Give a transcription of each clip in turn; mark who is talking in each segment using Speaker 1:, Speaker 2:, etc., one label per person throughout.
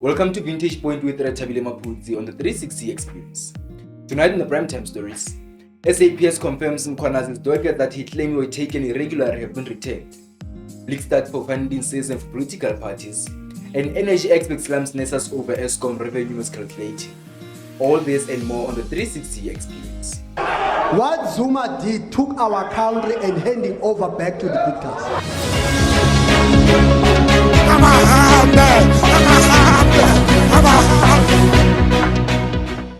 Speaker 1: Welcome to Vintage Point with Ratabile Mapudzi on the 360 Experience. Tonight in the primetime stories, SAPS confirms Mkhwanazi's docket that he claimed were taken irregularly have been returned. Bleak start for funding season for political parties, and energy expert slams Nersa over Eskom revenue miscalculating. All this and more on the 360 Experience.
Speaker 2: What Zuma did took our country and handing over back to the dictators.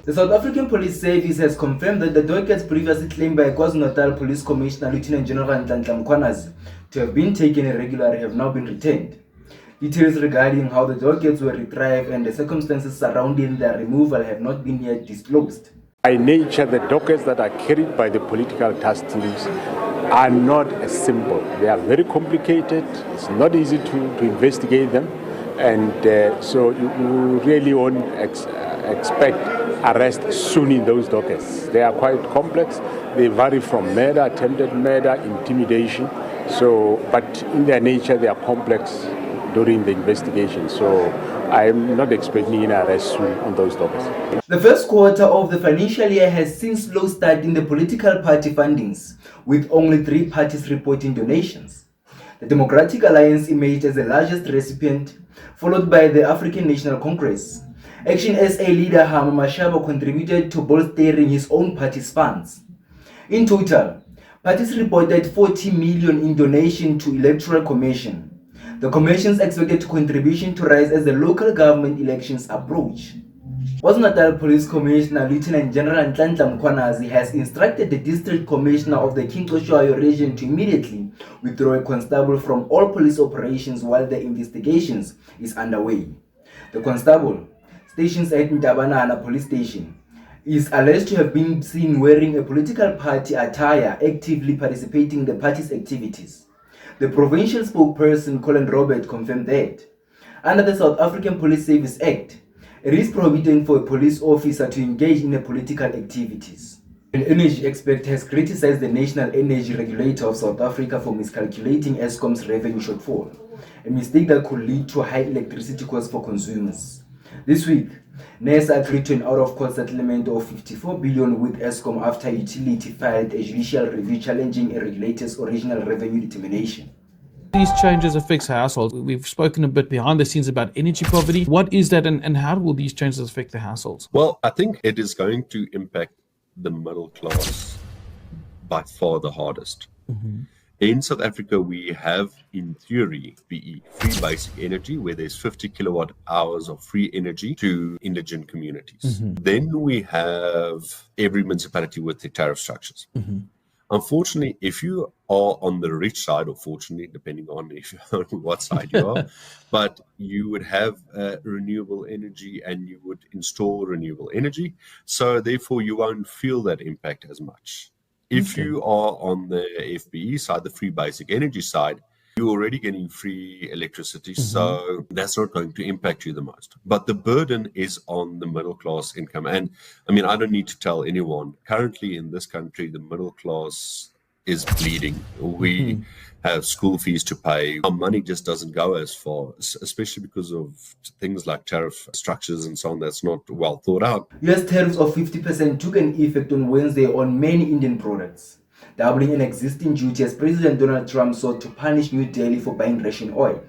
Speaker 1: The South African Police Service has confirmed that the dockets previously claimed by KwaZulu-Natal Police Commissioner Lieutenant General Mkhwanazi to have been taken irregularly have now been returned. Details regarding how the dockets were retrieved and the circumstances surrounding their removal have not been yet disclosed.
Speaker 3: By nature, the dockets that are carried by the political task teams are not as simple. They are very complicated. It's not easy to investigate them. And so you really won't expect arrest soon in those dockets. They are quite complex. They vary from murder, attempted murder, intimidation. But in their nature, they are complex during the investigation. So I'm not expecting an arrest soon on those dockets.
Speaker 1: The first quarter of the financial year has seen slow start in the political party fundings, with only 3 parties reporting donations. The Democratic Alliance emerged as the largest recipient, followed by the African National Congress. Action SA leader Hama Mashaba contributed to bolstering his own party's funds. In total, parties reported 40 million in donation to Electoral Commission. The Commission's expected contribution to rise as the local government elections approach. KwaZulu-Natal Police Commissioner Lieutenant General Mkhwanazi has instructed the District Commissioner of the King Joshua region to immediately withdraw a constable from all police operations while the investigations is underway. The constable, stationed at Ntabanana Police Station, is alleged to have been seen wearing a political party attire, actively participating in the party's activities. The provincial spokesperson Colin Robert confirmed that, under the South African Police Service Act, it is prohibited for a police officer to engage in political activities. An energy expert has criticized the National Energy Regulator of South Africa for miscalculating Eskom's revenue shortfall, a mistake that could lead to high electricity costs for consumers. This week, Nersa agreed to an out-of-court settlement of 54 billion with Eskom after utility filed a judicial review challenging a regulator's original revenue determination.
Speaker 4: These changes affect households. We've spoken a bit behind the scenes about energy poverty. What is that and how will these changes affect the households?
Speaker 5: Well, I think it is going to impact the middle class by far the hardest. Mm-hmm. In South Africa, we have, in theory, free basic energy, where there's 50 kilowatt hours of free energy to indigent communities. Mm-hmm. Then we have every municipality with their tariff structures. Mm-hmm. Unfortunately, if you are on the rich side, or fortunately, depending on what side you are, but you would have renewable energy and you would install renewable energy. So therefore, you won't feel that impact as much. If you are on the FBE side, the free basic energy side, you're already getting free electricity, so that's not going to impact you the most. But the burden is on the middle class income. And I mean, I don't need to tell anyone, currently in this country, the middle class is bleeding. We have school fees to pay. Our money just doesn't go as far, especially because of things like tariff structures and so on that's not well thought out.
Speaker 1: US tariffs of 50% took an effect on Wednesday on many Indian products, doubling an existing duty as President Donald Trump sought to punish New Delhi for buying Russian oil.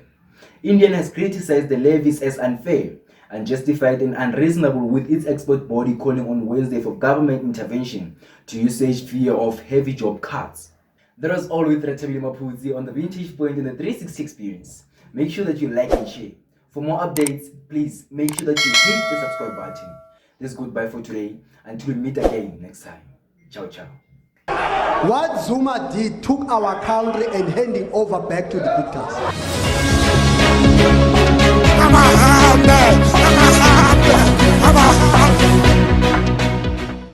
Speaker 1: India has criticized the levies as unfair, unjustified and unreasonable, with its export body calling on Wednesday for government intervention to usage fear of heavy job cuts. That was all with Ratabile Mapudzi on the Vintage Point in the 360 Experience. Make sure that you like and share. For more updates, please make sure that you hit the subscribe button. This is goodbye for today. Until we meet again next time. Ciao, ciao.
Speaker 2: What Zuma did took our country and handing over back to the dictators.